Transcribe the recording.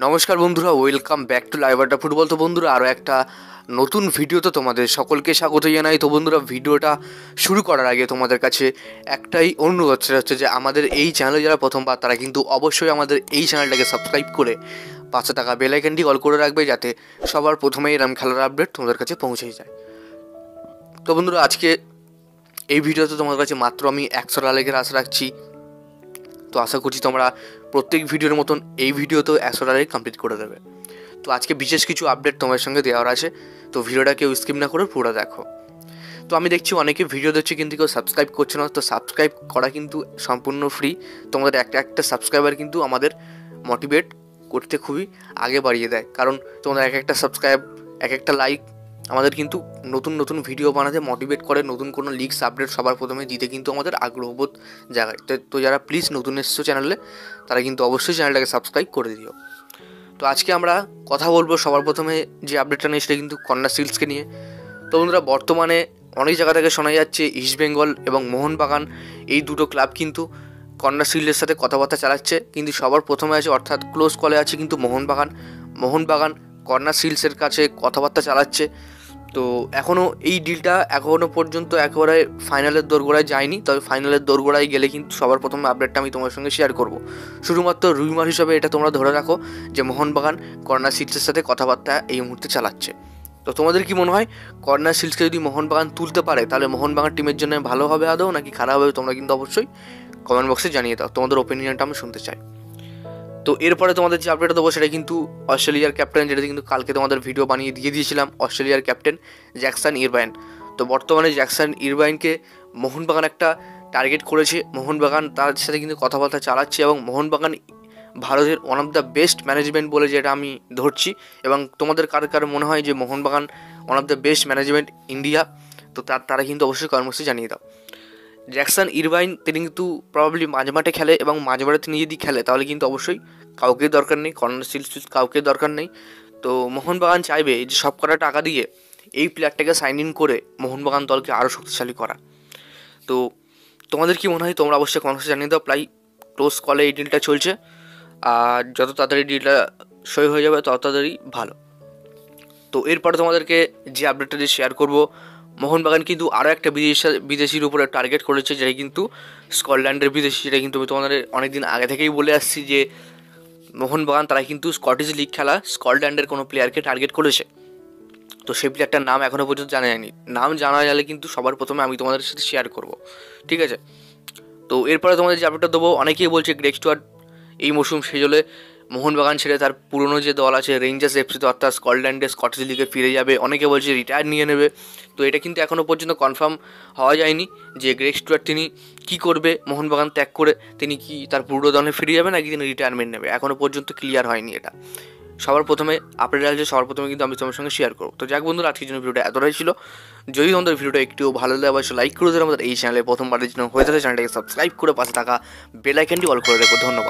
নমস্কার বন্ধুরা, welcome back to live আড্ডা ফুটবল। তো বন্ধুরা, আরও একটা নতুন ভিডিওতে তোমাদের সকলকে স্বাগত জানাই। তো বন্ধুরা, ভিডিওটা শুরু করার আগে তোমাদের কাছে একটাই অনুরোধ, সেটা হচ্ছে যে আমাদের এই চ্যানেলে যারা প্রথমবার তারা কিন্তু অবশ্যই আমাদের এই চ্যানেলটাকে সাবস্ক্রাইব করে পাশে থাকা বেল আইকনটি অল করে রাখবে, যাতে সবার প্রথমেই এরকম খেলার আপডেট তোমাদের কাছে পৌঁছে যায়। তো বন্ধুরা, আজকে এই ভিডিওতে তোমাদের কাছে মাত্র আমি 100 লাইকের আশা রাখছি। তো আশা করছি তোমরা প্রত্যেক ভিডিওর মতন এই ভিডিওতেও 100 লাইক কমপ্লিট করে দেবে। তো আজকে বিশেষ কিছু আপডেট তোমার সঙ্গে দেওয়ার আছে, তো ভিডিওটা কেউ স্কিপ না করে পুরো দেখো। তো আমি দেখছি অনেকে ভিডিও দেখছে কিন্তু কেউ সাবস্ক্রাইব করছে না। তো সাবস্ক্রাইব করা কিন্তু সম্পূর্ণ ফ্রি। তোমাদের একটা সাবস্ক্রাইবার কিন্তু আমাদের মোটিভেট করতে খুবই আগে বাড়িয়ে দেয়, কারণ তোমাদের একটা সাবস্ক্রাইব, একটা লাইক আমাদের কিন্তু নতুন নতুন ভিডিও বানাতে মোটিভেট করে, নতুন কোনো লিগস আপডেট সবার প্রথমে দিতে কিন্তু আমাদের আগ্রহবোধ জাগায়। তো যারা প্লিজ নতুন এসছো চ্যানেলে, তারা কিন্তু অবশ্যই চ্যানেলটাকে সাবস্ক্রাইব করে দিও। তো আজকে আমরা কথা বলবো সবার প্রথমে যে আপডেটটা নিয়ে, সেটা কিন্তু কন্যা সিলসকে নিয়ে। তো বন্ধুরা, বর্তমানে অনেক জায়গা থেকে শোনা যাচ্ছে ইস্টবেঙ্গল এবং মোহনবাগান এই দুটো ক্লাব কিন্তু কন্যা সিলসের সাথে কথাবার্তা চালাচ্ছে, কিন্তু সবার প্রথমে আছে, অর্থাৎ ক্লোজ কলে আছে কিন্তু মোহনবাগান কন্যা সিলসের কাছে কথাবার্তা চালাচ্ছে। তো এখনও এই ডিলটা এখনও পর্যন্ত একেবারে ফাইনালের দোরগোড়ায় যায়নি, তবে ফাইনালের দোরগোড়ায় গেলে কিন্তু সবার প্রথমে আপডেটটা আমি তোমার সঙ্গে শেয়ার করব। শুধুমাত্র রুইমার হিসাবে এটা তোমরা ধরে রাখো যে মোহনবাগান কর্নার সিলসের সাথে কথাবার্তা এই মুহূর্তে চালাচ্ছে। তো তোমাদের কি মনে হয়, কর্নার সিলসকে যদি মোহনবাগান তুলতে পারে, তাহলে মোহনবাগান টিমের জন্য ভালো হবে আদৌ নাকি খারাপ হবে? তোমরা কিন্তু অবশ্যই কমেন্ট বক্সে জানিয়ে দাও, তোমাদের ওপিনিয়নটা আমি শুনতে চাই। তো এরপরে তোমাদের যে আপডেটটা দেবো সেটা কিন্তু অস্ট্রেলিয়ার ক্যাপ্টেন, যেটা কিন্তু কালকে তোমাদের ভিডিও বানিয়ে দিয়েছিলাম, অস্ট্রেলিয়ার ক্যাপ্টেন জ্যাকসন ইরবাইন। তো বর্তমানে জ্যাকসন ইরবাইনকে মোহনবাগান একটা টার্গেট করেছে, মোহনবাগান তার সাথে কিন্তু কথাবার্তা চালাচ্ছে, এবং মোহনবাগান ভারতের one of the best management বলে যেটা আমি ধরছি। এবং তোমাদের কার মনে হয় যে Mohun Bagan one of the best management India, তো তারা কিন্তু অবশ্যই কর্মসূচি জানিয়ে দাও। জ্যাকসন ইরবাইন তিনি কিন্তু প্রবাবলি মাঝমাঠে খেলে, এবং মাঝমাঠে তিনি যদি খেলে তাহলে কিন্তু অবশ্যই কাউকে দরকার নেই, কর্নার সিলস কাউকে দরকার নেই। তো মোহনবাগান চাইবে যে সব কটা টাকা দিয়ে এই প্লেয়ারটাকে সাইন ইন করে মোহনবাগান দলকে আরও শক্তিশালী করা। তো তোমাদের কি মনে হয়, তোমরা অবশ্যই কনফারেন্স জানিয়ে দাও। প্রায় ক্লোজ কলে এই ডিলটা চলছে, আর যত তাড়াতাড়ি ডিলটা সই হয়ে যাবে তত তাড়াতাড়ি ভালো। তো এরপরে তোমাদেরকে যে আপডেটটা দিয়ে শেয়ার করব, মোহনবাগান কিন্তু আরও একটা বিদেশির উপরে টার্গেট করেছে, যেটা কিন্তু স্কটল্যান্ডের বিদেশি। যেটা কিন্তু আমি তোমাদের অনেকদিন আগে থেকেই বলে আসছি যে মোহনবাগান তারা কিন্তু স্কটিশ লিগ খেলা স্কটল্যান্ডের কোনো প্লেয়ারকে টার্গেট করেছে। তো সেই প্লেয়ারটার নাম এখনও পর্যন্ত জানা যায়নি, নাম জানা গেলে কিন্তু সবার প্রথমে আমি তোমাদের সাথে শেয়ার করব, ঠিক আছে? তো এরপরে তোমাদের যে আপডেটটা দেবো, অনেকেই বলছে গ্রেগ স্টুয়ার্ট এই মৌসুম শেষ হলে মোহনবাগান ছেড়ে তার পুরনো যে দল আছে রেঞ্জার্স এফসিতে, অর্থাৎ স্কটল্যান্ডের স্কটিশ লিগে ফিরে যাবে। অনেকে বলছে রিটায়ার নিয়ে নেবে। তো এটা কিন্তু এখনও পর্যন্ত কনফার্ম হওয়া যায়নি যে গ্রেগ স্টুয়ার্ট তিনি কী করবে, মোহনবাগান ত্যাগ করে তিনি কি তার পুরনো দলে ফিরে যাবে নাকি তিনি রিটায়ারমেন্ট নেবে, এখনও পর্যন্ত ক্লিয়ার হয়নি। এটা সবার প্রথমে আপডেট আসছে, সবার প্রথমে কিন্তু আমি তোমার সঙ্গে শেয়ার করবো। তো যাক বন্ধুরা, আজকের জন্য ভিডিওটা এতটাই ছিল। যদি তোমাদের ভিডিওটা একটু ভালো লাগে অবশ্যই লাইক করে দেবে, আমাদের এই চ্যানেলে প্রথমবারের জন্য হয়ে থাকে চ্যানেলটাকে সাবস্ক্রাইব করে পাশে থাকা বেল আইকনটি অল করে রাখো। ধন্যবাদ।